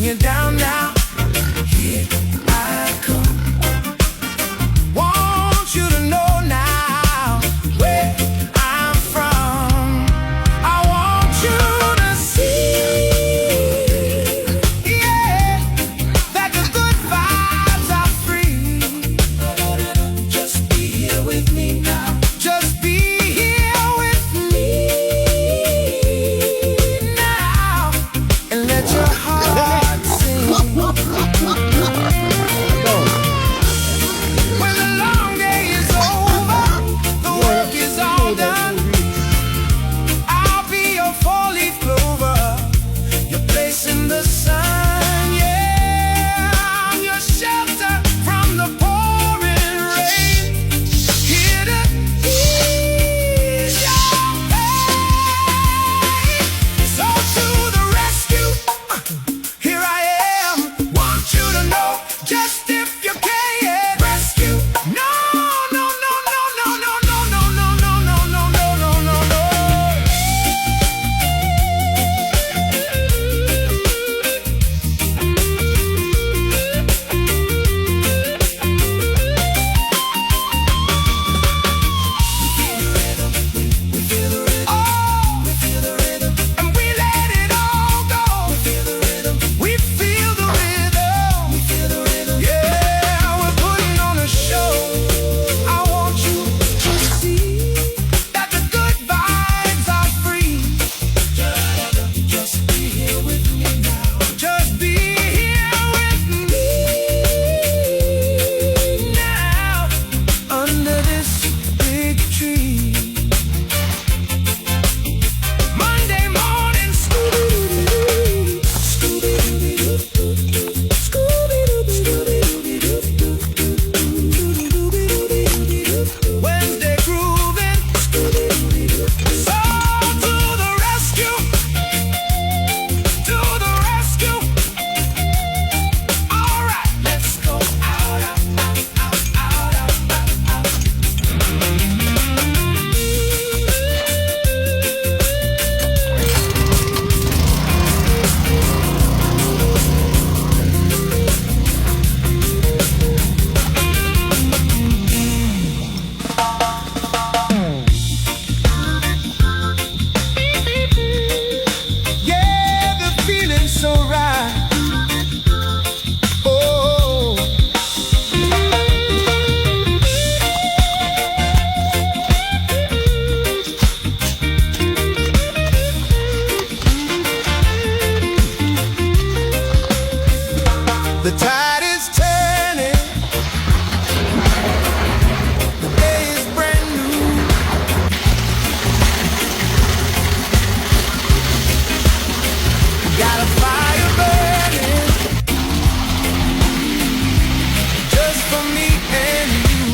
you down now. Here I come. Want you to know now where I'm from. I want you to see, yeah, that the good vibes are free. Just be here with me now. Just be here with me now, and let your heart sing. When the long day is over, the work is all done, I'll be your four-leaf clover, your place in the sun. Yeah, I'm your shelter from the pouring rain, here to ease your pain. So to the rescue, here I am. Want you to know, just if you can, rescue. No, no, no, no, no, no, no, no, no, no, no, no, no, no, no, no. Oh, and we let it all go. We feel the rhythm. Yeah, we're putting on a show. I want you to see that the good vibes are free. Just be here with me now. Just be here with me now, under this big tree. Monday morning, Scooby-Doo, Scooby-Doo, Scooby-Doo, Wednesday grooving, so to the rescue, to the rescue. All right, let's go out, out, out, out, out, out, out. Yeah, the feeling's so right. Oh, the tide is turning. The day is brand new. Got a fire burning just for me and you.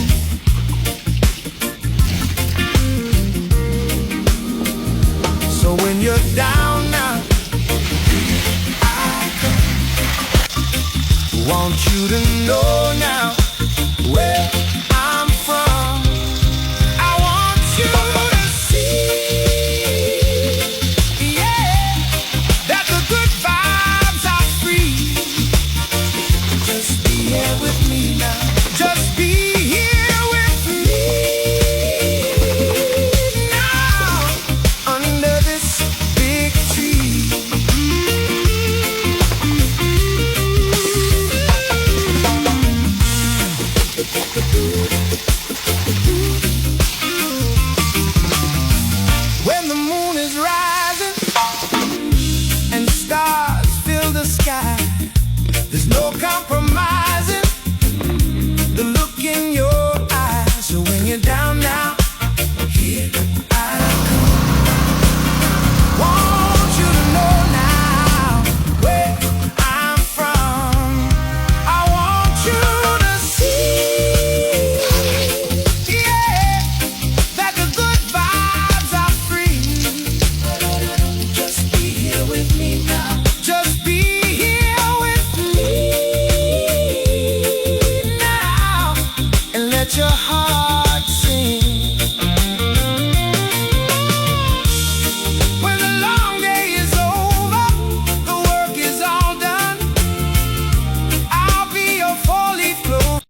So when you're down now, I come. Want you to know now where I'm from. I want you to see, yeah, that the good vibes are free. Just be here with me now. Just be here with me now, under this big tree. When the moon is rising and stars fill the sky, there's no compromise.